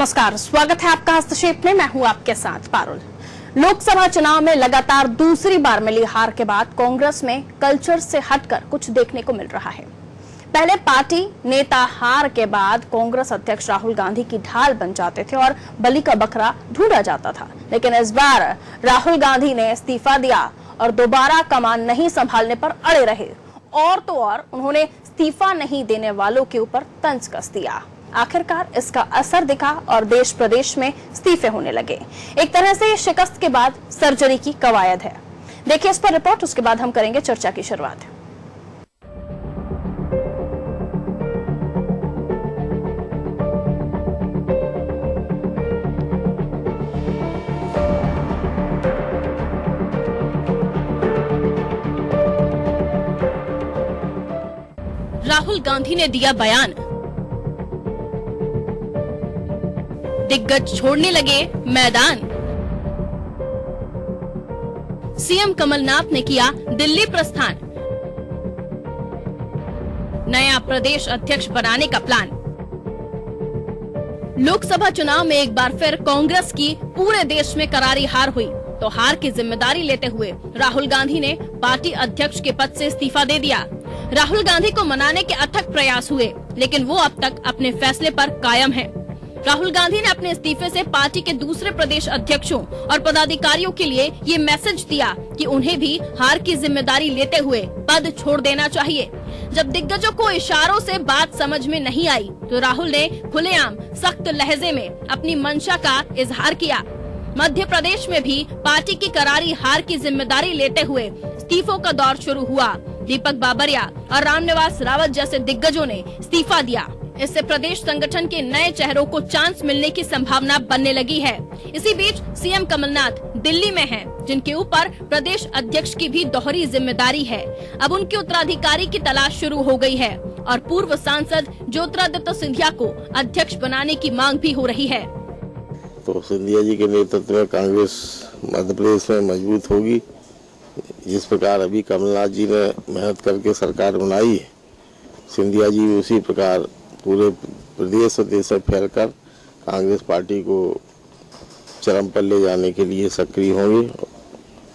नमस्कार, स्वागत है आपका हस्तक्षेप में। मैं हूं आपके साथ पारुल। लोकसभा चुनाव में लगातार दूसरी बार मिली हार के बाद कांग्रेस में कल्चर से हटकर कुछ देखने को मिल रहा है। पहले पार्टी नेता हार के बाद कांग्रेस अध्यक्ष राहुल गांधी की ढाल बन जाते थे और बलि का बकरा ढूंढा जाता था, लेकिन इस बार राहुल गांधी ने इस्तीफा दिया और दोबारा कमान नहीं संभालने पर अड़े रहे। और तो और उन्होंने इस्तीफा नहीं देने वालों के ऊपर तंज कस दिया। आखिरकार इसका असर दिखा और देश प्रदेश में इस्तीफे होने लगे। एक तरह से शिकस्त के बाद सर्जरी की कवायद है। देखिए इस पर रिपोर्ट, उसके बाद हम करेंगे चर्चा की शुरुआत। राहुल गांधी ने दिया बयान, दिग्गज छोड़ने लगे मैदान। सीएम कमलनाथ ने किया दिल्ली प्रस्थान, नया प्रदेश अध्यक्ष बनाने का प्लान। लोकसभा चुनाव में एक बार फिर कांग्रेस की पूरे देश में करारी हार हुई, तो हार की जिम्मेदारी लेते हुए राहुल गांधी ने पार्टी अध्यक्ष के पद से इस्तीफा दे दिया। राहुल गांधी को मनाने के अथक प्रयास हुए, लेकिन वो अब तक अपने फैसले पर कायम हैं। राहुल गांधी ने अपने इस्तीफे से पार्टी के दूसरे प्रदेश अध्यक्षों और पदाधिकारियों के लिए ये मैसेज दिया कि उन्हें भी हार की जिम्मेदारी लेते हुए पद छोड़ देना चाहिए। जब दिग्गजों को इशारों से बात समझ में नहीं आई, तो राहुल ने खुलेआम सख्त लहजे में अपनी मंशा का इजहार किया। मध्य प्रदेश में भी पार्टी की करारी हार की जिम्मेदारी लेते हुए इस्तीफों का दौर शुरू हुआ। दीपक बाबरिया और रामनिवास रावत जैसे दिग्गजों ने इस्तीफा दिया। इससे प्रदेश संगठन के नए चेहरों को चांस मिलने की संभावना बनने लगी है। इसी बीच सीएम कमलनाथ दिल्ली में हैं, जिनके ऊपर प्रदेश अध्यक्ष की भी दोहरी जिम्मेदारी है। अब उनके उत्तराधिकारी की तलाश शुरू हो गई है और पूर्व सांसद ज्योतिरादित्य सिंधिया को अध्यक्ष बनाने की मांग भी हो रही है। तो सिंधिया जी के नेतृत्व में कांग्रेस मध्य प्रदेश में मजबूत होगी। जिस प्रकार अभी कमलनाथ जी ने मेहनत करके सरकार बनाई है, सिंधिया जी उसी प्रकार पूरे प्रदेश और देश में फैलकर कांग्रेस पार्टी को चरम पर ले जाने के लिए सक्रिय होंगे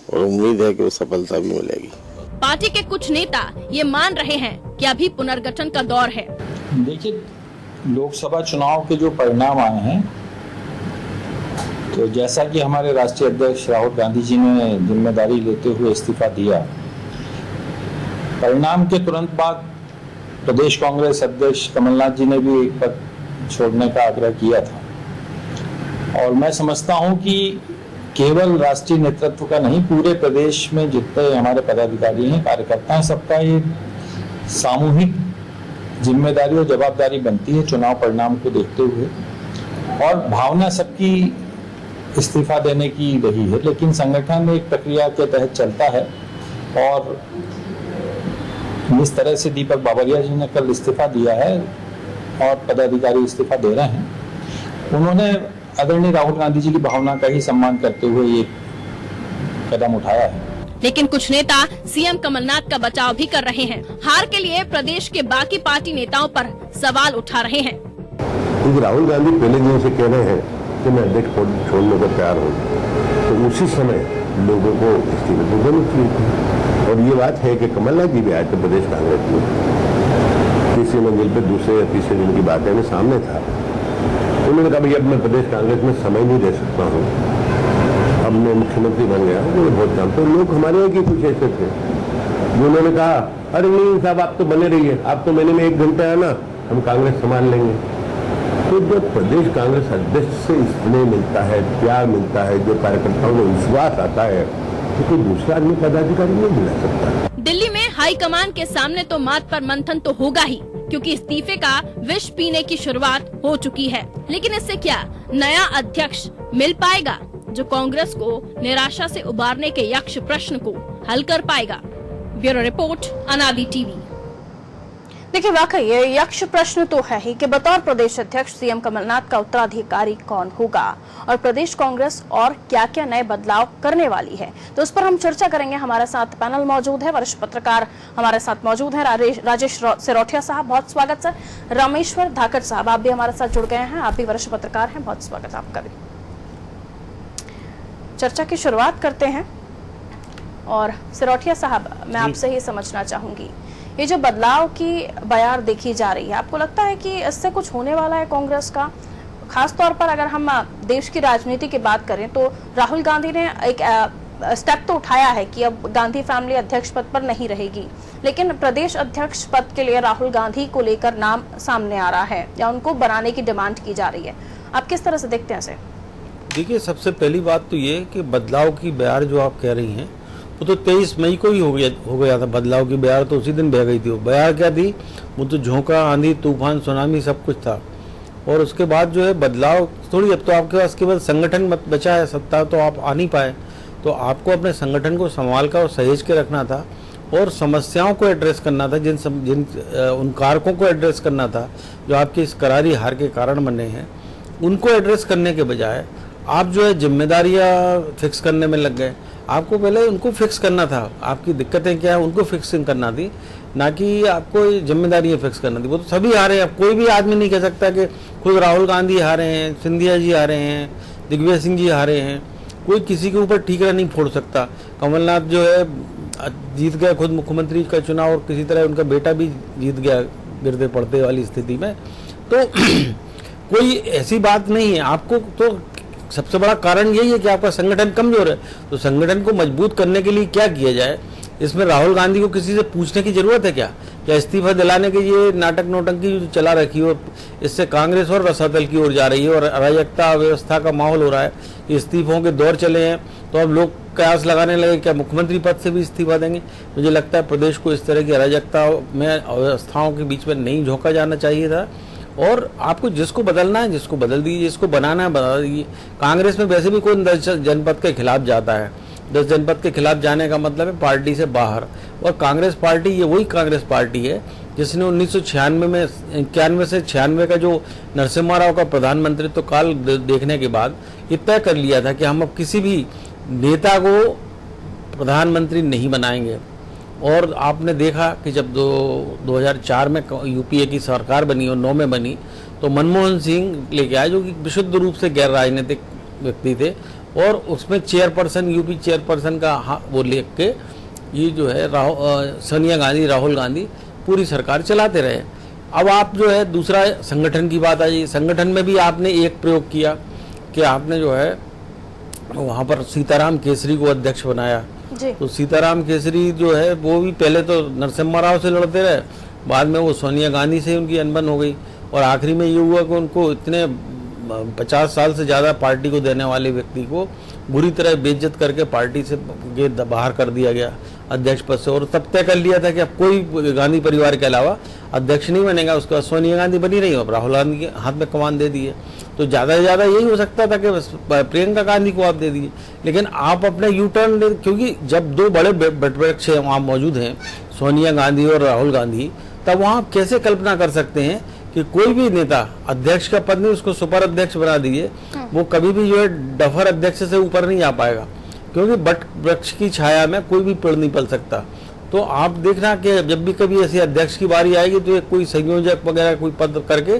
और उम्मीद है कि वो सफलता भी मिलेगी। पार्टी के कुछ नेता ये मान रहे हैं कि अभी पुनर्गठन का दौर है। देखिए, लोकसभा चुनाव के जो परिणाम आए हैं, तो जैसा कि हमारे राष्ट्रीय अध्यक्ष राहुल गांधी जी ने जिम्मेदारी लेते हुए इस्तीफा दिया, परिणाम के तुरंत बाद प्रदेश कांग्रेस अध्यक्ष कमलनाथ जी ने भी पद छोड़ने का आग्रह किया था। और मैं समझता हूं कि केवल राष्ट्रीय नेतृत्व का नहीं, पूरे प्रदेश में जितने हमारे पदाधिकारी हैं, कार्यकर्ता हैं, सबका ये सामूहिक जिम्मेदारी और जवाबदारी बनती है चुनाव परिणाम को देखते हुए। और भावना सबकी इस्तीफा देने की रही है, लेकिन संगठन एक प्रक्रिया के तहत चलता है। और जिस तरह से दीपक बाबरिया जी ने कल इस्तीफा दिया है और पदाधिकारी इस्तीफा दे रहे हैं, उन्होंने आदरणीय राहुल गांधी जी की भावना का ही सम्मान करते हुए ये कदम उठाया है। लेकिन कुछ नेता सीएम कमलनाथ का बचाव भी कर रहे हैं। हार के लिए प्रदेश के बाकी पार्टी नेताओं पर सवाल उठा रहे हैं। क्योंकि राहुल गांधी पहले दिन से कह रहे हैं कि मैं अध्यक्ष पद छोड़ने को तैयार हूँ, तो उसी समय लोगों को इस्तीफे देना चाहिए। और ये बात है कि कमलनाथ जी भी आए थे प्रदेश कांग्रेस में, तीसरी मंजिल पे दूसरे या तीसरे दिन की बात है, मैं सामने था। उन्होंने कहा भाई अब मैं प्रदेश कांग्रेस में समय नहीं दे सकता हूँ, अब मैं मुख्यमंत्री बन गया हूँ, मुझे बहुत जानते हैं। लोग हमारे यहाँ के कुछ ऐसे थे जिन्होंने कहा अरे नहीं साहब आप तो बने रहिए, आप तो महीने में 1 घंटा आना, हम कांग्रेस संभाल लेंगे। तो जब प्रदेश कांग्रेस अध्यक्ष से स्नेह मिलता है, प्यार मिलता है, जो कार्यकर्ताओं को विश्वास आता है, तो कोई दूसरा आदमी पदाधिकारी नहीं मिला सकता। दिल्ली में हाईकमान के सामने तो मात पर मंथन तो होगा ही, क्योंकि इस्तीफे का विष पीने की शुरुआत हो चुकी है। लेकिन इससे क्या नया अध्यक्ष मिल पाएगा जो कांग्रेस को निराशा से उबारने के यक्ष प्रश्न को हल कर पाएगा? ब्यूरो रिपोर्ट, अनादि टीवी। देखिए, वाकई ये यक्ष प्रश्न तो है ही कि बतौर प्रदेश अध्यक्ष सीएम कमलनाथ का उत्तराधिकारी कौन होगा और प्रदेश कांग्रेस और क्या क्या नए बदलाव करने वाली है। तो उस पर हम चर्चा करेंगे। हमारे साथ पैनल मौजूद है, वरिष्ठ पत्रकार हमारे साथ मौजूद हैं, राजेश सिरोठिया साहब, बहुत स्वागत सर। रामेश्वर धाकड़ साहब, आप भी हमारे साथ जुड़ गए हैं, आप भी वरिष्ठ पत्रकार हैं, बहुत स्वागत आपका भी। चर्चा की शुरुआत करते हैं और सिरोठिया साहब, मैं आपसे ही समझना चाहूंगी, ये जो बदलाव की बयार देखी जा रही है, आपको लगता है कि इससे कुछ होने वाला है कांग्रेस का? खास तौर पर अगर हम देश की राजनीति की बात करें तो राहुल गांधी ने एक स्टेप तो उठाया है कि अब गांधी फैमिली अध्यक्ष पद पर नहीं रहेगी, लेकिन प्रदेश अध्यक्ष पद के लिए राहुल गांधी को लेकर नाम सामने आ रहा है या उनको बनाने की डिमांड की जा रही है। आप किस तरह से देखते हैं इसे? देखिए, सबसे पहली बात तो ये कि बदलाव की बयार जो आप कह रही हैं वो तो 23 मई को ही हो गया था। बदलाव की बयार तो उसी दिन बह गई थी। वो बयार क्या थी? वो तो झोंका, आंधी, तूफान, सुनामी सब कुछ था। और उसके बाद जो है बदलाव थोड़ी, अब तो आपके पास केवल संगठन बचा है, सत्ता तो आप आ नहीं पाए, तो आपको अपने संगठन को संभाल कर और सहेज के रखना था और समस्याओं को एड्रेस करना था, जिन उन कारकों को एड्रेस करना था जो आपकी इस करारी हार के कारण बने हैं। उनको एड्रेस करने के बजाय आप जो है जिम्मेदारियां फिक्स करने में लग गए। आपको पहले उनको फिक्स करना था, आपकी दिक्कतें क्या है उनको फिक्सिंग करना थी, ना कि आपको जिम्मेदारियां फिक्स करना थी। वो तो सभी हारे हैं। अब कोई भी आदमी नहीं कह सकता कि खुद राहुल गांधी हारे हैं, सिंधिया जी हारे हैं, दिग्विजय सिंह जी हारे हैं, कोई किसी के ऊपर ठीकरा नहीं फोड़ सकता। कमलनाथ जो है जीत गए खुद मुख्यमंत्री का चुनाव और किसी तरह उनका बेटा भी जीत गया गिरते पड़ते वाली स्थिति में। तो कोई ऐसी बात नहीं है। आपको तो सबसे बड़ा कारण यही है कि आपका संगठन कमजोर है। तो संगठन को मजबूत करने के लिए क्या किया जाए? इसमें राहुल गांधी को किसी से पूछने की जरूरत है क्या इस्तीफा दिलाने के ये नाटक नौटंकी जो चला रखी है, इससे कांग्रेस और रसातल की ओर जा रही है और अराजकता व्यवस्था का माहौल हो रहा है। इस्तीफों के दौर चले हैं तो अब लोग कयास लगाने लगे क्या मुख्यमंत्री पद से भी इस्तीफा देंगे। मुझे लगता है प्रदेश को इस तरह की अराजकता में अव्यवस्थाओं के बीच में नहीं झोंका जाना चाहिए था। और आपको जिसको बदलना है जिसको बदल दीजिए, जिसको बनाना है बना दीजिए। कांग्रेस में वैसे भी कोई 10 जनपद के खिलाफ जाता है, 10 जनपद के खिलाफ जाने का मतलब है पार्टी से बाहर। और कांग्रेस पार्टी ये वही कांग्रेस पार्टी है जिसने 1996 में 91 से 96 का जो नरसिम्हा राव का प्रधानमंत्रित्व काल देखने के बाद ये तय कर लिया था कि हम अब किसी भी नेता को प्रधानमंत्री नहीं बनाएंगे। और आपने देखा कि जब 2004 में यूपीए की सरकार बनी और 9 में बनी तो मनमोहन सिंह लेके आए जो कि विशुद्ध रूप से गैर राजनीतिक व्यक्ति थे और उसमें चेयरपर्सन, यूपी चेयरपर्सन का वो लेके के ये जो है सोनिया गांधी, राहुल गांधी पूरी सरकार चलाते रहे। अब आप जो है दूसरा संगठन की बात आई। संगठन में भी आपने एक प्रयोग किया कि आपने जो है वहाँ पर सीताराम केसरी को अध्यक्ष बनाया। तो सीताराम केसरी जो है वो भी पहले तो नरसिम्हा राव से लड़ते रहे, बाद में वो सोनिया गांधी से उनकी अनबन हो गई और आखिरी में ये हुआ कि उनको इतने 50 साल से ज़्यादा पार्टी को देने वाले व्यक्ति को बुरी तरह बेइज्जत करके पार्टी से बाहर कर दिया गया अध्यक्ष पद से। और तब तय कर लिया था कि अब कोई गांधी परिवार के अलावा अध्यक्ष नहीं बनेगा। उसके बाद सोनिया गांधी बनी रही और राहुल गांधी के हाथ में कमान दे दी है। तो ज़्यादा से ज़्यादा यही हो सकता था कि प्रियंका गांधी को आप दे दिए, लेकिन आप अपने यू टर्न, क्योंकि जब दो बड़े विपक्ष वहाँ मौजूद हैं सोनिया गांधी और राहुल गांधी, तब वहाँ कैसे कल्पना कर सकते हैं कि कोई भी नेता अध्यक्ष का पद नहीं उसको सुपर अध्यक्ष बना दीजिए, वो कभी भी जो है डफर अध्यक्ष से ऊपर नहीं आ पाएगा, क्योंकि बट वृक्ष की छाया में कोई भी पेड़ नहीं पल सकता। तो आप देखना कि जब भी कभी ऐसे अध्यक्ष की बारी आएगी तो कोई संयोजक वगैरह कोई पद करके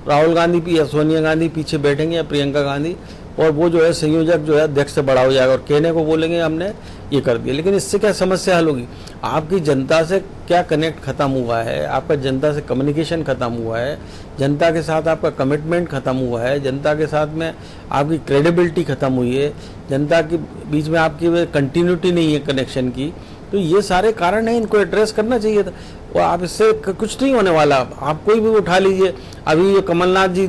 राहुल गांधी या सोनिया गांधी पीछे बैठेंगे या प्रियंका गांधी, और वो जो है संयोजक जो है अध्यक्ष से बड़ा हो जाएगा और कहने को बोलेंगे हमने ये कर दिया। लेकिन इससे क्या समस्या हल होगी? आपकी जनता से क्या कनेक्ट खत्म हुआ है, आपका जनता से कम्युनिकेशन खत्म हुआ है, जनता के साथ आपका कमिटमेंट खत्म हुआ है, जनता के साथ में आपकी क्रेडिबिलिटी खत्म हुई है, जनता के बीच में आपकी कंटिन्यूटी नहीं है कनेक्शन की। तो ये सारे कारण हैं, इनको एड्रेस करना चाहिए था। और आप इससे कुछ नहीं होने वाला। आप कोई भी उठा लीजिए। अभी ये कमलनाथ जी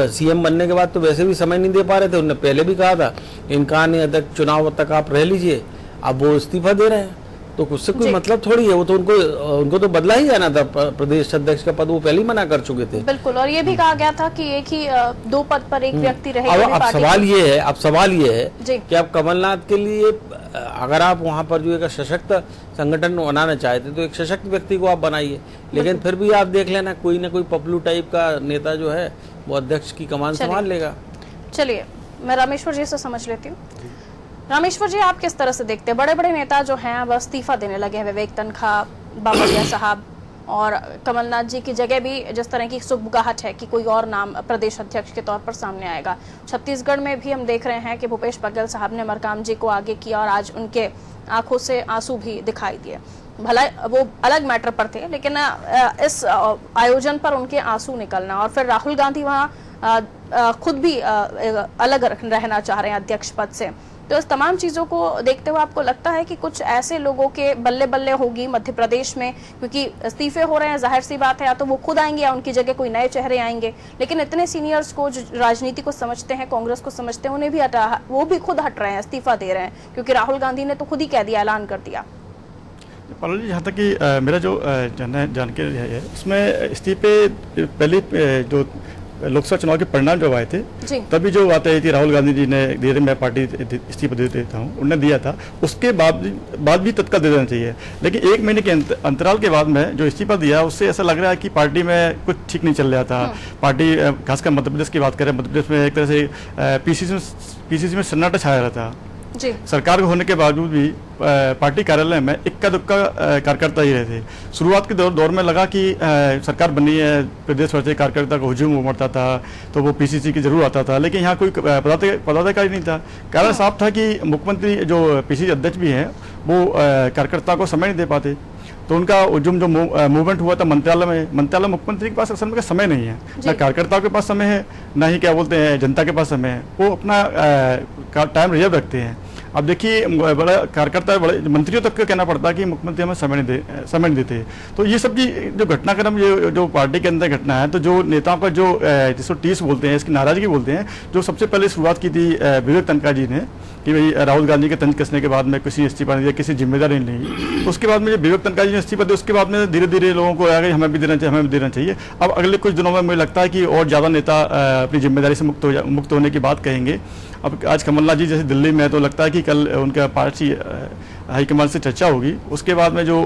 सीएम बनने के बाद तो वैसे भी समय नहीं दे पा रहे थे, उन्होंने पहले भी कहा था इनका अध्यक्ष चुनाव तक आप रह लीजिए, अब वो इस्तीफा दे रहे हैं तो उससे कोई मतलब थोड़ी है। वो तो उनको तो बदला ही जाना था, प्रदेश अध्यक्ष का पद वो पहले ही मना कर चुके थे। बिल्कुल, और ये भी कहा गया था कि एक ही 2 पद पर एक व्यक्ति रहेगा। अब सवाल ये है कि अब कमलनाथ के लिए अगर आप वहाँ पर जो एक सशक्त संगठन बनाना चाहते तो एक सशक्त व्यक्ति को आप बनाइए, लेकिन फिर भी आप देख लेना कोई ना कोई पपलू टाइप का नेता जो है वो अध्यक्ष की कमान संभाल लेगा। चलिए मैं रामेश्वर जी से समझ लेती हूँ। रामेश्वर जी, आप किस तरह से देखते हैं बड़े बड़े नेता जो हैं वह इस्तीफा देने लगे हैं, विवेक तनखा, बाबरिया साहब, और कमलनाथ जी की जगह भी जिस तरह की सुगबुगाहट है कि कोई और नाम प्रदेश अध्यक्ष के तौर पर सामने आएगा। छत्तीसगढ़ में भी हम देख रहे हैं कि भूपेश बघेल साहब ने मरकाम जी को आगे किया और आज उनके आंखों से आंसू भी दिखाई दिए। भला वो अलग मैटर पर थे, लेकिन इस आयोजन पर उनके आंसू निकलना, और फिर राहुल गांधी वहाँ खुद भी अलग रहना चाह रहे हैं अध्यक्ष पद से। तो इस तमाम चीज़ों को देखते हुए आपको लगता है कि कुछ ऐसे लोगों के बल्ले बल्ले होगी मध्य प्रदेश में, क्योंकि इस्तीफे हो रहे हैं, जाहिर सी बात है या तो वो खुद आएंगे या उनकी जगह कोई नए चेहरे आएंगे, लेकिन इतने सीनियर्स को जो राजनीति को समझते हैं, कांग्रेस को समझते हैं, उन्हें भी वो भी खुद हट रहे हैं, इस्तीफा दे रहे हैं, क्योंकि राहुल गांधी ने तो खुद ही कह दिया, ऐलान कर दिया। पारुल जी, यहाँ तक कि मेरा जो जानकारी है उसमें इस्तीफे पहले जो लोकसभा चुनाव के परिणाम जब आए थे तभी जो बात आई थी, राहुल गांधी जी ने धीरे मैं पार्टी इस्तीफा दे देता हूँ, उन्होंने दिया था, उसके बाद भी तत्काल दे देना चाहिए। लेकिन 1 महीने के अंतराल के बाद में जो इस्तीफा दिया उससे ऐसा लग रहा है कि पार्टी में कुछ ठीक नहीं चल रहा था। पार्टी खासकर मध्य प्रदेश की बात करें, मध्य प्रदेश में एक तरह से पीसीसी में सन्नाटा छाया रहा था। जी। सरकार होने के बावजूद भी पार्टी कार्यालय में इक्का दुक्का कार्यकर्ता ही रहे थे। शुरुआत के दौर में लगा कि सरकार बनी है, प्रदेश भर से कार्यकर्ता को हुजूम उमड़ता था तो वो पीसीसी की जरूर आता था, लेकिन यहाँ कोई पदाधिकारी नहीं था। कारण साफ था कि मुख्यमंत्री जो पीसीसी अध्यक्ष भी हैं वो कार्यकर्ता को समय नहीं दे पाते, तो उनका जो मूवमेंट हुआ था मंत्रालय में मुख्यमंत्री के पास असल में समय नहीं है, ना कार्यकर्ताओं के पास समय है, ना ही क्या बोलते हैं जनता के पास समय है। वो अपना टाइम रिजर्व रखते हैं। अब देखिए बड़ा कार्यकर्ता बड़े मंत्रियों तक का कहना पड़ता है कि मुख्यमंत्री हमें समय नहीं देते। तो ये सब जो घटनाक्रम जो पार्टी के अंदर घटना है, तो जो नेताओं का जो जिसको टीस बोलते हैं, इसकी नाराजगी बोलते हैं, जो सबसे पहले शुरुआत की थी विवेक तनखा जी ने कि भाई राहुल गांधी के तंज कसने के बाद में किसी इस्तीफा नहीं दिया, किसी जिम्मेदारी नहीं ली। तो उसके बाद में विवेक तनखा जी ने इस्तीफा दिया, उसके बाद में धीरे धीरे लोगों को आ गई हमें भी देना चाहिए। अब अगले कुछ दिनों में मुझे लगता है कि और ज़्यादा नेता अपनी जिम्मेदारी से मुक्त होने की बात कहेंगे। अब आज कमलनाथ जी जैसे दिल्ली में, तो लगता है कि कल उनका पार्टी हाईकमान से चर्चा होगी, उसके बाद में जो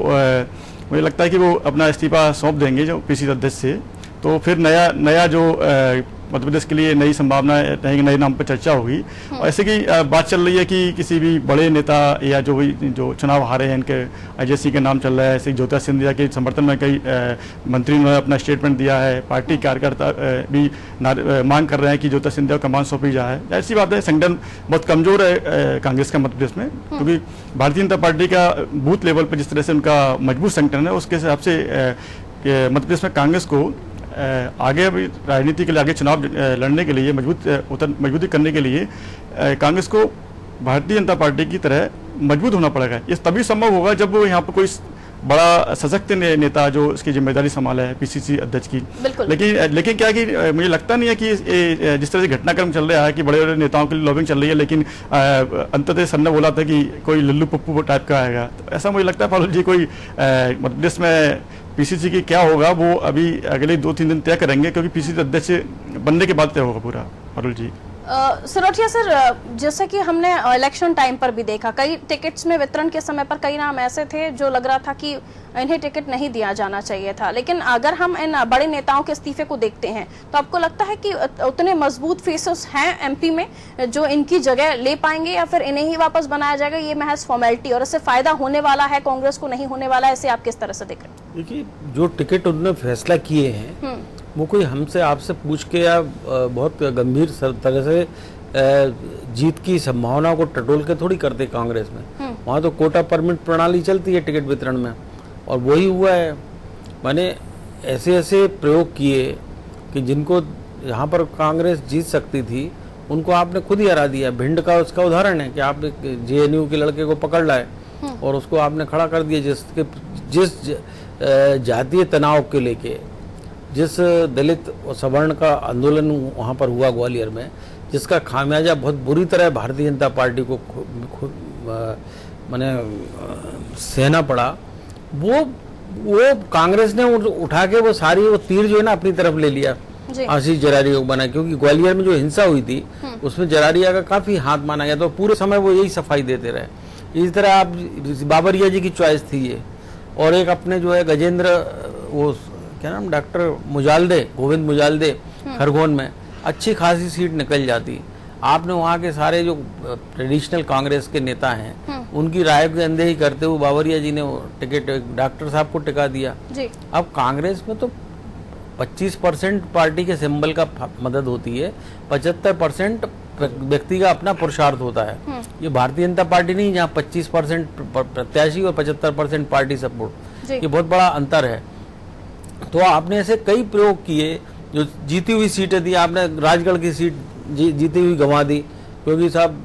मुझे लगता है कि वो अपना इस्तीफा सौंप देंगे जो पीसीसी अध्यक्ष से। तो फिर नया जो मध्य प्रदेश के लिए नई संभावना रहेंगी, नए नाम पर चर्चा होगी। और ऐसे की बात चल रही है कि किसी भी बड़े नेता या जो चुनाव हारे हैं, इनके अजय सिंह के नाम चल रहा है, ऐसे ज्योतिराज सिंधिया के समर्थन में कई मंत्री ने अपना स्टेटमेंट दिया है। पार्टी कार्यकर्ता भी मांग कर रहे हैं कि ज्योतिराज सिंधिया को कमान सौंपी जाए। ऐसी बात है, संगठन बहुत कमजोर है कांग्रेस का मध्य प्रदेश में, क्योंकि भारतीय जनता पार्टी का बूथ लेवल पर जिस तरह से उनका मजबूत संगठन है, उसके हिसाब से मध्य प्रदेश में कांग्रेस को आगे भी राजनीति के लिए, आगे चुनाव लड़ने के लिए, मजबूती करने के लिए कांग्रेस को भारतीय जनता पार्टी की तरह मजबूत होना पड़ेगा। ये तभी संभव होगा जब वो यहाँ पर कोई बड़ा सशक्त नेता जो इसकी जिम्मेदारी संभाला है पीसीसी अध्यक्ष की। लेकिन क्या कि मुझे लगता नहीं है कि जिस तरह से घटनाक्रम चल रहा है कि बड़े बड़े नेताओं के लिए लॉबिंग चल रही है, लेकिन अंततः सर ने बोला था कि कोई लल्लू पप्पू टाइप का आएगा। तो ऐसा मुझे लगता है पारुल जी, कोई मध्य प्रदेश में पीसीसी की क्या होगा वो अभी अगले 2-3 दिन तय करेंगे, क्योंकि पीसीसी अध्यक्ष बनने के बाद तय होगा पूरा। पारुल जी सिरोठिया सर, जैसे कि हमने इलेक्शन टाइम पर भी देखा, कई टिकट्स में वितरण के समय पर कई नाम ऐसे थे जो लग रहा था कि इन्हें टिकट नहीं दिया जाना चाहिए था। लेकिन अगर हम इन बड़े नेताओं के इस्तीफे को देखते हैं तो आपको लगता है कि उतने मजबूत फेसेस हैं एमपी में जो इनकी जगह ले पाएंगे, या फिर इन्हें ही वापस बनाया जाएगा, ये महज फॉर्मेलिटी और इससे फायदा होने वाला है कांग्रेस को, नहीं होने वाला है? इसे आप किस तरह से देख रहे हैं? देखिए, जो टिकट उन्होंने फैसला किए हैं वो कोई हमसे आपसे पूछ के या बहुत गंभीर तरह से जीत की संभावना को टटोल के थोड़ी करते कांग्रेस में। वहाँ तो कोटा परमिट प्रणाली चलती है टिकट वितरण में, और वही हुआ है। मैंने ऐसे प्रयोग किए कि जिनको यहाँ पर कांग्रेस जीत सकती थी उनको आपने खुद ही हरा दिया। भिंड का उसका उदाहरण है कि आप एक जेएनयू के लड़के को पकड़ लाए और उसको आपने खड़ा कर दिया, जिस जातीय तनाव के लेके, जिस दलित और सवर्ण का आंदोलन वहाँ पर हुआ ग्वालियर में, जिसका खामियाजा बहुत बुरी तरह भारतीय जनता पार्टी को माने सहना पड़ा, वो कांग्रेस ने उठा के वो तीर जो है ना अपनी तरफ ले लिया, आशीष जरारिया को बना। क्योंकि ग्वालियर में जो हिंसा हुई थी उसमें जरारिया का काफी हाथ माना गया, तो पूरे समय वो यही सफाई देते रहे। इसी तरह आप बाबरिया जी की चॉइस थी ये, और एक अपने जो है गजेंद्र, वो क्या नाम, डॉक्टर मुजालदे, गोविंद मुजालदे खरगोन में अच्छी खासी सीट निकल जाती। आपने वहाँ के सारे जो ट्रेडिशनल कांग्रेस के नेता हैं उनकी राय को अनदेखी करते हुए बाबरिया जी ने वो टिकट डॉक्टर साहब को टिका दिया जी। अब कांग्रेस में तो 25% पार्टी के सिंबल का मदद होती है, 75% व्यक्ति का अपना पुरुषार्थ होता है। ये भारतीय जनता पार्टी नहीं जहाँ 25% प्रत्याशी और 75% पार्टी सपोर्ट, ये बहुत बड़ा अंतर है। तो आपने ऐसे कई प्रयोग किए, जो जीती हुई सीटें दी, आपने राजगढ़ की सीट जीती हुई गंवा दी क्योंकि साहब,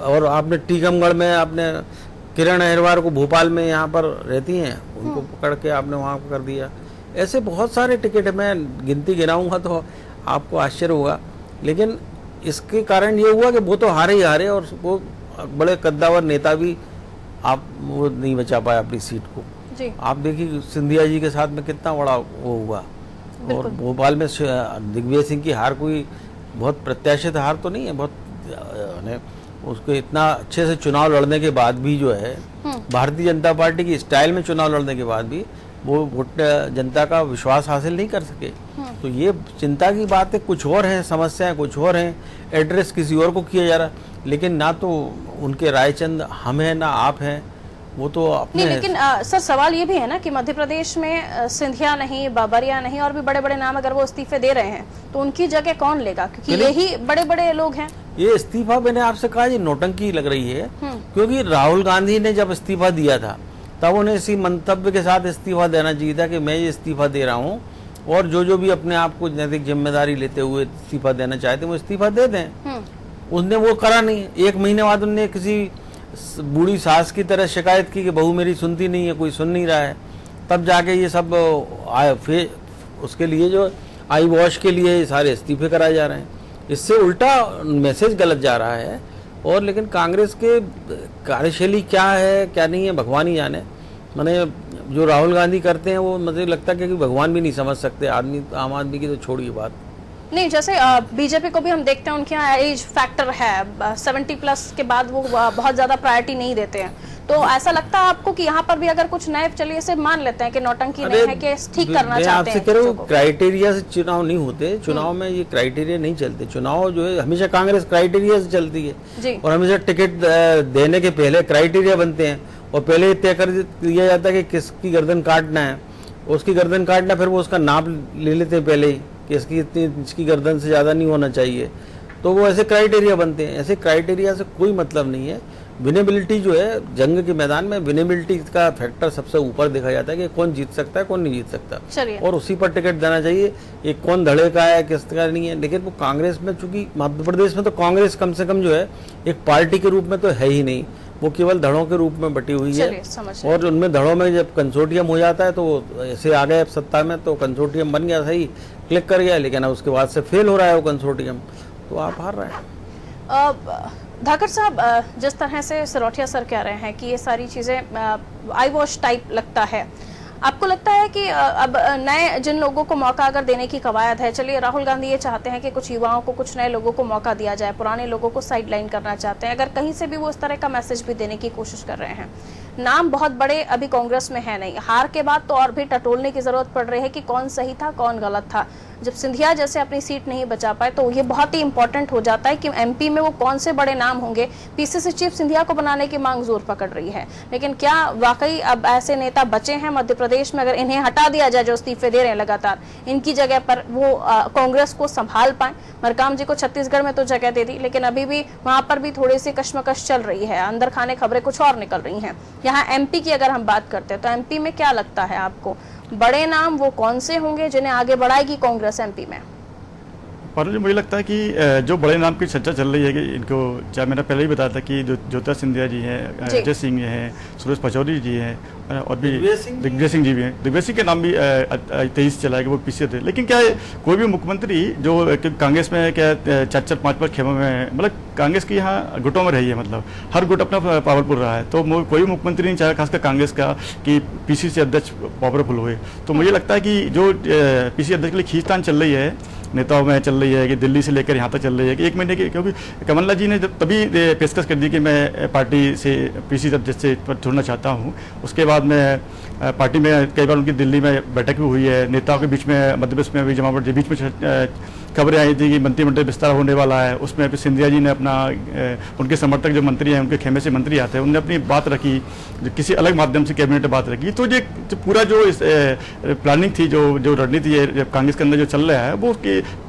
और आपने टीकमगढ़ में आपने किरण अहिरवार को, भोपाल में यहाँ पर रहती हैं, उनको पकड़ के आपने वहाँ कर दिया। ऐसे बहुत सारे टिकट मैं गिनती गिनाऊंगा तो आपको आश्चर्य होगा, लेकिन इसके कारण ये हुआ कि वो तो हारे ही हारे, और वो बड़े कद्दावर नेता भी आप वो नहीं बचा पाए अपनी सीट को जी। आप देखिए सिंधिया जी के साथ में कितना बड़ा वो हुआ, और भोपाल में दिग्विजय सिंह की हार कोई बहुत प्रत्याशित हार तो नहीं है, बहुत उसको इतना अच्छे से चुनाव लड़ने के बाद भी जो है भारतीय जनता पार्टी की स्टाइल में चुनाव लड़ने के बाद भी वो वोट जनता का विश्वास हासिल नहीं कर सके। तो ये चिंता की बात है, कुछ और है, समस्याएं कुछ और हैं, एड्रेस किसी और को किया जा रहा, लेकिन ना तो उनके रायचंद हम हैं ना आप हैं, वो तो अपने नहीं। लेकिन सर सवाल ये भी है ना कि मध्य प्रदेश में सिंधिया नहीं, बाबरिया नहीं, और भी बड़े बड़े नाम अगर वो इस्तीफे दे रहे हैं तो उनकी जगह कौन लेगा, क्योंकि यही बड़े बड़े लोग हैं। ये इस्तीफा मैंने आपसे कहा ये नौटंकी लग रही है, क्योंकि राहुल गांधी ने जब इस्तीफा दिया था तब उन्हें इसी मंतव्य के साथ इस्तीफा देना चाहिए था कि मैं ये इस्तीफा दे रहा हूँ, और जो भी अपने आप को नैतिक जिम्मेदारी लेते हुए इस्तीफा देना चाहते हैं वो इस्तीफा दे दें। उसने वो करा नहीं। 1 महीने बाद उन्होंने किसी बूढ़ी सास की तरह शिकायत की कि बहू मेरी सुनती नहीं है, कोई सुन नहीं रहा है, तब जाके ये सब आए, फिर उसके लिए जो आई वॉश के लिए ये सारे इस्तीफे कराए जा रहे हैं। इससे उल्टा मैसेज गलत जा रहा है। और लेकिन कांग्रेस के कार्यशैली क्या है क्या नहीं है भगवान ही जाने। मैंने जो राहुल गांधी करते हैं वो मुझे लगता है कि भगवान भी नहीं समझ सकते, आदमी आम आदमी की तो छोड़िए बात। नहीं, जैसे बीजेपी को भी हम देखते हैं, उनके यहाँ एज फैक्टर है, 70+ के बाद वो बहुत ज्यादा प्रायोरिटी नहीं देते हैं। तो ऐसा लगता है आपको कि यहाँ पर भी अगर कुछ नए, चलिए से मान लेते हैं कि नौटंकी नहीं है, कि ठीक करना चाहते हैं। कह क्राइटेरिया से चुनाव नहीं होते, चुनाव में ये क्राइटेरिया नहीं चलते। चुनाव जो है हमेशा कांग्रेस क्राइटेरिया से चलती है, और हमेशा टिकट देने के पहले क्राइटेरिया बनते हैं, और पहले तय कर दिया जाता है कि किसकी गर्दन काटना है, उसकी गर्दन काटना, फिर वो उसका नाप ले लेते हैं पहले ही कि इसकी गर्दन से ज्यादा नहीं होना चाहिए। तो वो ऐसे क्राइटेरिया बनते हैं। ऐसे क्राइटेरिया से कोई मतलब नहीं है। विनेबिलिटी जो है जंग के मैदान में, विनेबिलिटी का फैक्टर सबसे ऊपर देखा जाता है कि कौन जीत सकता है कौन नहीं जीत सकता, और उसी पर टिकट देना चाहिए। ये कौन धड़े का है किसका नहीं है। लेकिन वो कांग्रेस में, चूंकि मध्य प्रदेश में तो कांग्रेस कम से कम जो है एक पार्टी के रूप में तो है ही नहीं, वो केवल धड़ों के रूप में बटी हुई है। और उनमें धड़ों में जब कंसोर्टियम हो जाता है तो ऐसे आ गए सत्ता में, तो कंसोर्टियम बन गया, सही क्लिक कर गया, लेकिन अब उसके बाद से फेल हो रहा है वो कंसोर्टियम, तो आप हार रहे हैं। धाकर साहब, जिस तरह से सिरोठिया सर कह रहे हैं कि ये सारी चीजें आई वॉश टाइप लगता है, आपको लगता है कि अब नए जिन लोगों को मौका अगर देने की कवायद है, चलिए राहुल गांधी ये चाहते हैं कि कुछ युवाओं को, कुछ नए लोगों को मौका दिया जाए, पुराने लोगों को साइडलाइन करना चाहते हैं, अगर कहीं से भी वो इस तरह का मैसेज भी देने की कोशिश कर रहे हैं। नाम बहुत बड़े अभी कांग्रेस में है नहीं, हार के बाद तो और भी टटोलने की जरूरत पड़ रही है कि कौन सही था कौन गलत था। जब सिंधिया जैसे अपनी सीट नहीं बचा पाए तो ये बहुत ही इंपॉर्टेंट हो जाता है कि एमपी में वो कौन से बड़े नाम होंगे। पीसीसी चीफ सिंधिया को बनाने की मांग जोर पकड़ रही है, लेकिन क्या वाकई अब ऐसे नेता बचे हैं मध्य प्रदेश में? अगर इन्हें हटा दिया जाए जो इस्तीफे दे रहे हैं लगातार, इनकी जगह पर वो कांग्रेस को संभाल पाए? मरकाम जी को छत्तीसगढ़ में तो जगह दे दी, लेकिन अभी भी वहां पर भी थोड़ी सी कश्मकश चल रही है, अंदर खाने खबरें कुछ और निकल रही हैं। यहाँ एमपी की अगर हम बात करते हैं तो एमपी में क्या लगता है आपको, बड़े नाम वो कौन से होंगे जिन्हें आगे बढ़ाएगी कांग्रेस एमपी में? पारुल जी, मुझे लगता है कि जो बड़े नाम की चर्चा चल रही है कि इनको, चाहे मैंने पहले ही बताया था कि ज्योतिरादित्य सिंधिया जी हैं, अजय सिंह जी हैं, सुरेश पचौरी जी हैं, और भी दिग्विजय सिंह जी भी हैं। दिग्विजय सिंह के नाम भी 23 चला है कि वो पीछे थे। लेकिन क्या है, कोई भी मुख्यमंत्री जो कांग्रेस में क्या 4-4, 5-5 खेमों में, मतलब कांग्रेस की यहाँ गुटों में रही है, मतलब हर गुट अपना पावरफुल रहा है, तो कोई मुख्यमंत्री नहीं चाहे खासकर कांग्रेस का कि पीसीसी अध्यक्ष पावरफुल हुए। तो मुझे लगता है कि जो पीसीसी अध्यक्ष के लिए खींचतान चल रही है नेताओं में चल रही है कि दिल्ली से लेकर यहाँ तक चल रही है कि 1 महीने की, क्योंकि कमलनाथ जी ने जब तभी पेशकश कर दी कि मैं पार्टी से पीसीसी अध्यक्ष से छोड़ना चाहता हूँ, उसके बाद मैं पार्टी में कई बार उनकी दिल्ली में बैठक भी हुई है, नेताओं के बीच में, मध्य प्रदेश में भी जमावट के बीच में खबरें आई थी कि मंत्रिमंडल विस्तार होने वाला है। उसमें फिर सिंधिया जी ने अपना उनके समर्थक जो मंत्री हैं, उनके खेमे से मंत्री आते हैं, उन्होंने अपनी बात रखी, किसी अलग माध्यम से कैबिनेट में बात रखी। तो ये पूरा जो प्लानिंग थी, जो रणनीति है कांग्रेस के अंदर जो चल रहा है, वो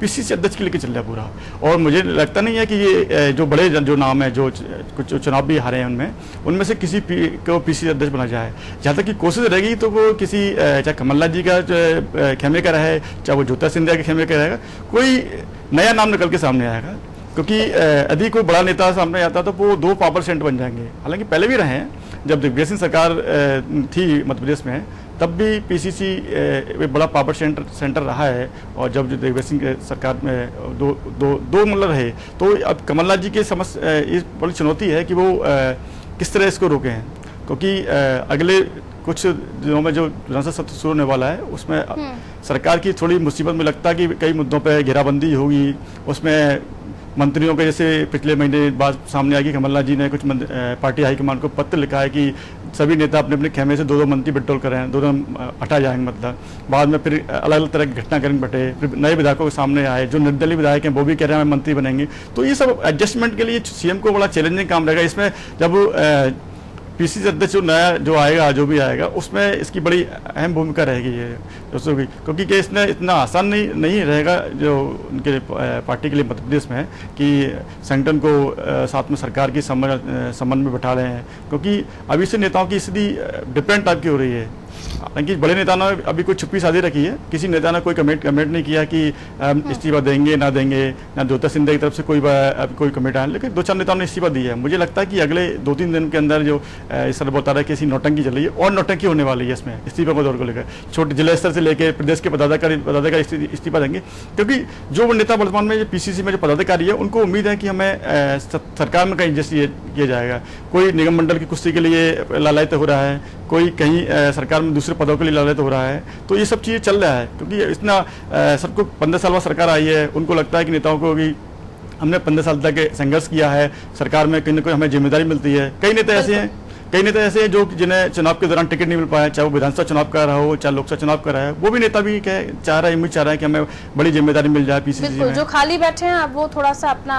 पीसीसी अध्यक्ष के लेके चल रहा है पूरा। और मुझे लगता नहीं है कि ये जो बड़े जो नाम है, जो कुछ चुनाव भी हारे हैं, उनमें से किसी को पीसीसी अध्यक्ष बना जाए। जहाँ तक की कोशिश रहेगी तो वो किसी, चाहे कमलनाथ जी का खेमे का रहे, चाहे वो ज्योतिरादित्य सिंधिया के खेमे का रहेगा, कोई नया नाम निकल के सामने आएगा। क्योंकि यदि कोई बड़ा नेता सामने आता तो वो 2 पावर सेंटर बन जाएंगे। हालांकि पहले भी रहे हैं, जब दिग्विजय सिंह सरकार थी मध्य प्रदेश में, तब भी पीसीसी एक बड़ा पावर सेंटर रहा है। और जब दिग्विजय सिंह सरकार में दो मतलब रहे, तो अब कमलनाथ जी के समस्या, ये बड़ी चुनौती है कि वो किस तरह इसको रोके हैं। क्योंकि अगले कुछ दिनों में जो विधानसभा सत्र शुरू होने वाला है, उसमें सरकार की थोड़ी मुसीबत में लगता है कि कई मुद्दों पर घेराबंदी होगी। उसमें मंत्रियों के, जैसे पिछले महीने बात सामने आई कि कमलनाथ जी ने कुछ पार्टी हाईकमान को पत्र लिखा है कि सभी नेता अपने अपने खेमे से 2-2 मंत्री विड्रॉल करें, 2 हटा जाएंगे। मतलब बाद में फिर अलग अलग तरह की घटनाक्रम बटे, फिर नए विधायकों के सामने आए, जो निर्दलीय विधायक हैं वो भी कह रहे हैं मंत्री बनेंगे। तो ये सब एडजस्टमेंट के लिए सीएम को बड़ा चैलेंजिंग काम रहेगा। इसमें जब पीसीसी अध्यक्ष जो नया जो आएगा, जो भी आएगा, उसमें इसकी बड़ी अहम भूमिका रहेगी ये दोस्तों की। क्योंकि कि इसने इतना आसान नहीं रहेगा जो उनके पार्टी के लिए मध्य प्रदेश में है कि संगठन को साथ में सरकार की संबंध में बैठा रहे हैं। क्योंकि अभी से नेताओं की स्थिति डिफरेंट टाइप की हो रही है। हालांकि बड़े नेता ने अभी कोई छुपी शादी रखी है, किसी नेता ने कोई कमेंट नहीं किया कि इस्तीफा देंगे ना देंगे, ना ज्योतिरादित्य सिंधिया की तरफ से कोई कमेंट आया, लेकिन 2-4 नेताओं ने इस्तीफा दिया है। मुझे लगता है कि अगले 2-3 दिन के अंदर जो इस तरह बता रहा है कि ऐसी नौटंकी चल रही है, और नौटंकी होने वाली है इसमें इस्तीफा को दौर को लेकर। छोटे जिला स्तर से लेकर प्रदेश के पदाधिकारी इस्तीफा देंगे। क्योंकि जो वो नेता वर्तमान में पीसीसी में जो पदाधिकारी है, उनको उम्मीद है कि हमें सरकार में कहीं एडजस्ट किया जाएगा। कोई निगम मंडल की कुर्सी के लिए लालायित हो रहा है, कोई कहीं सरकार में दूसरे पदों के लिए लालच हो रहा है। तो ये सब चीज़ें चल रहा है। क्योंकि इतना सबको 15 साल बाद सरकार आई है, उनको लगता है कि नेताओं को भी हमने 15 साल तक संघर्ष किया है, सरकार में कहीं ना कोई हमें जिम्मेदारी मिलती है। कई नेता ऐसे हैं जो जिन्हें चुनाव के दौरान टिकट नहीं मिल पाया, चाहे वो विधानसभा चुनाव का रहा हो, चाहे लोकसभा चुनाव का रहा है, वो भी नेता भी चाह रहा है कि हमें बड़ी जिम्मेदारी मिल जाए पीसीसी में। जो खाली बैठे हैं अब वो थोड़ा सा अपना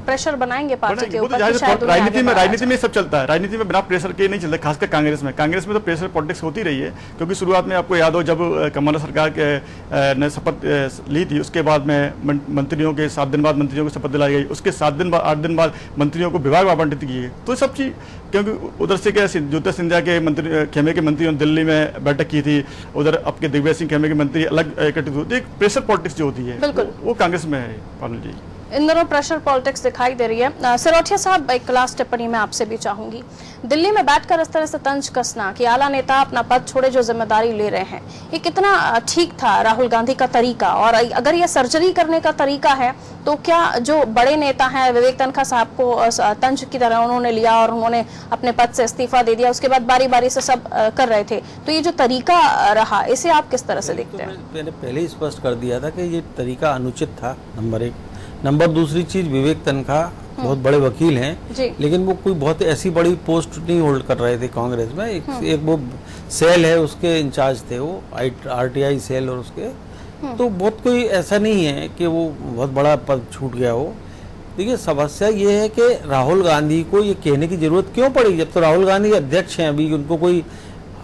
प्रेशर बनाएंगे पार्टी के ऊपर। राजनीति में सब चलता है, राजनीति में बिना प्रेशर के नहीं चलता, खासकर कांग्रेस में तो प्रेशर पॉलिटिक्स होती रही है। क्योंकि शुरुआत में आपको याद हो, जब कमलनाथ सरकार ने शपथ ली थी, उसके बाद में मंत्रियों के 7 दिन बाद मंत्रियों को शपथ दिलाई गई, उसके 7 दिन बाद 8 दिन बाद मंत्रियों को विभाग आवंटित किए। तो सब चीज, क्योंकि उधर से क्या ज्योतिरादित्य सिंधिया के मंत्री खेमे के मंत्रियों ने दिल्ली में बैठक की थी, उधर आपके दिग्विजय सिंह खेमे के मंत्री अलग एकत्रित हुए। एक प्रेशर पॉलिटिक्स जो होती है वो कांग्रेस में है पारुल जी। इन दोनों प्रेशर पॉलिटिक्स दिखाई दे रही है। सिरोठिया साहब, एक लास्ट टिप्पणी मैं आपसे भी चाहूंगी। दिल्ली में बैठकर इस तरह से तंज कसना कि आला नेता अपना पद छोड़े जो जिम्मेदारी ले रहे हैं, ये कितना ठीक था राहुल गांधी का तरीका? और अगर ये सर्जरी करने का तरीका है तो क्या जो बड़े नेता हैं, विवेक तनखा साहब को तंज की तरह उन्होंने लिया और उन्होंने अपने पद से इस्तीफा दे दिया, उसके बाद बारी बारी से सब कर रहे थे, तो ये जो तरीका रहा, इसे आप किस तरह से देखते हैं? मैंने पहले ही स्पष्ट कर दिया था कि ये तरीका अनुचित था, नंबर 1। नंबर दूसरी चीज, विवेक तनखा बहुत बड़े वकील हैं, लेकिन वो कोई बहुत ऐसी बड़ी पोस्ट नहीं होल्ड कर रहे थे कांग्रेस में। एक वो सेल है, उसके इंचार्ज थे वो, आरटीआई सेल, और उसके तो बहुत कोई ऐसा नहीं है कि वो बहुत बड़ा पद छूट गया हो। देखिए, समस्या ये है कि राहुल गांधी को ये कहने की जरूरत क्यों पड़ी, जब तो राहुल गांधी अध्यक्ष हैं, अभी उनको कोई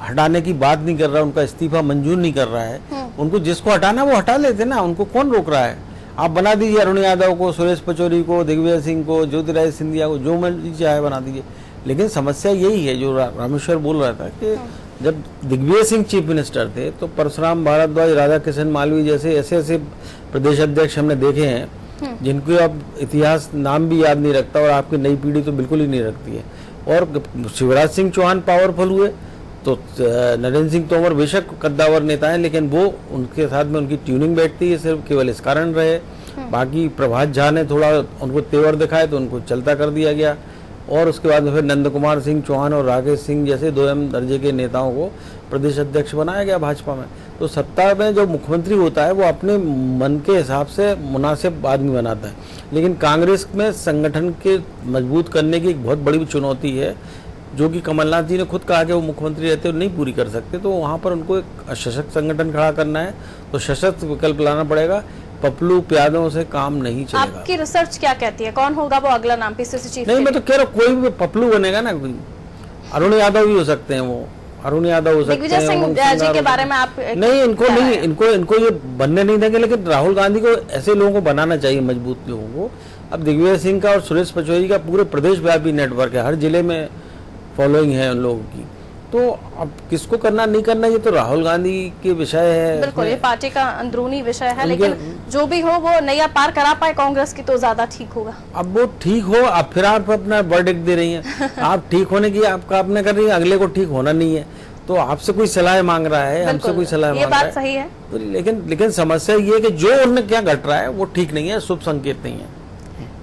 हटाने की बात नहीं कर रहा, उनका इस्तीफा मंजूर नहीं कर रहा है। उनको जिसको हटाना वो हटा लेते ना, उनको कौन रोक रहा है? आप बना दीजिए अरुण यादव को, सुरेश पचौरी को, दिग्विजय सिंह को, ज्योतिरादित्य सिंधिया को, जो मर्जी चाहे बना दीजिए। लेकिन समस्या यही है जो रामेश्वर बोल रहा था कि जब दिग्विजय सिंह चीफ मिनिस्टर थे तो परशुराम भारद्वाज, राधा किशन मालवीय जैसे ऐसे प्रदेश अध्यक्ष हमने देखे हैं जिनको अब इतिहास नाम भी याद नहीं रखता, और आपकी नई पीढ़ी तो बिल्कुल ही नहीं रखती है। और शिवराज सिंह चौहान पावरफुल हुए तो नरेंद्र सिंह तोमर बेशक कद्दावर नेता है, लेकिन वो उनके साथ में उनकी ट्यूनिंग बैठती है, सिर्फ केवल इस कारण रहे। बाकी प्रभात झा ने थोड़ा उनको तेवर दिखाए तो उनको चलता कर दिया गया। और उसके बाद में फिर नंद कुमार सिंह चौहान और राकेश सिंह जैसे 2M दर्जे के नेताओं को प्रदेश अध्यक्ष बनाया गया भाजपा में। तो सत्ता में जो मुख्यमंत्री होता है वो अपने मन के हिसाब से मुनासिब आदमी बनाता है, लेकिन कांग्रेस में संगठन के मजबूत करने की एक बहुत बड़ी चुनौती है, जो कि कमलनाथ जी ने खुद कहा कि वो मुख्यमंत्री रहते हुए नहीं पूरी कर सकते। तो वहाँ पर उनको एक सशक्त संगठन खड़ा करना है, तो सशक्त विकल्प लाना पड़ेगा। पपलू प्यादों से काम नहीं चलेगा। आपकी रिसर्च क्या कहती है, कौन होगा वो अगला नाम पीसीसी चीफ? नहीं, मैं तो कह रहा हूँ कोई भी पपलू बनेगा ना, कोई अरुण यादव भी हो सकते हैं, वो अरुण यादव हो सकते हैं। दिग्विजय सिंह जी के बारे में आप नहीं, इनको ये बनने नहीं देंगे, लेकिन राहुल गांधी को ऐसे लोगों को बनाना चाहिए, मजबूत लोगों को। अब दिग्विजय सिंह का और सुरेश पचौरी का पूरे प्रदेश व्यापी नेटवर्क है, हर जिले में फॉलोइंग है उन लोगों की। तो अब किसको करना नहीं करना ये तो राहुल गांधी के विषय है। बिल्कुल, ये पार्टी का अंदरूनी विषय है, लेकिन जो भी हो वो नैया पार करा पाए कांग्रेस की तो ज्यादा ठीक होगा। अब वो ठीक हो, अब फिर आप अपना वर्डिक्ट दे रही हैं। आप ठीक होने की आपका आपने कर रही है, अगले को ठीक होना नहीं है, तो आपसे कोई सलाह मांग रहा है, हमसे कोई सलाह मांग रहा है। ये बात सही है, लेकिन समस्या ये है कि जो उन्हें क्या घट रहा है वो ठीक नहीं है, शुभ संकेत नहीं है।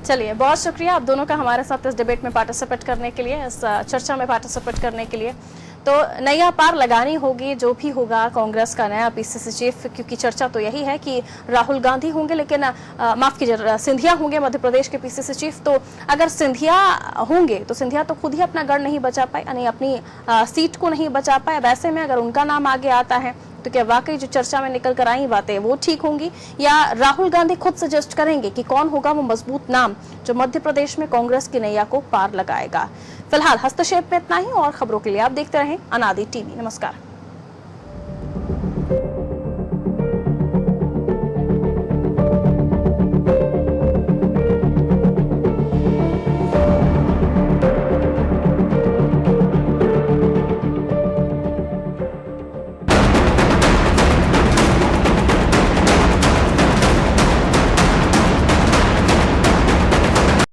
चलिए, बहुत शुक्रिया आप दोनों का हमारे साथ इस डिबेट में पार्टिसिपेट करने के लिए, इस चर्चा में पार्टिसिपेट करने के लिए। तो नैया पार लगानी होगी, जो भी होगा कांग्रेस का नया पीसीसी चीफ, क्योंकि चर्चा तो यही है कि राहुल गांधी होंगे, लेकिन माफ कीजिए सिंधिया होंगे मध्य प्रदेश के पीसीसी चीफ। तो अगर सिंधिया होंगे तो सिंधिया तो खुद ही अपना गढ़ नहीं बचा पाए, यानी अपनी सीट को नहीं बचा पाए। वैसे में अगर उनका नाम आगे आता है तो क्या वाकई जो चर्चा में निकल कर आई बातें वो ठीक होंगी, या राहुल गांधी खुद सजेस्ट करेंगे कि कौन होगा वो मजबूत नाम जो मध्य प्रदेश में कांग्रेस की नैया को पार लगाएगा? फिलहाल हस्तक्षेप में इतना ही, और खबरों के लिए आप देखते रहें अनादि टीवी। नमस्कार।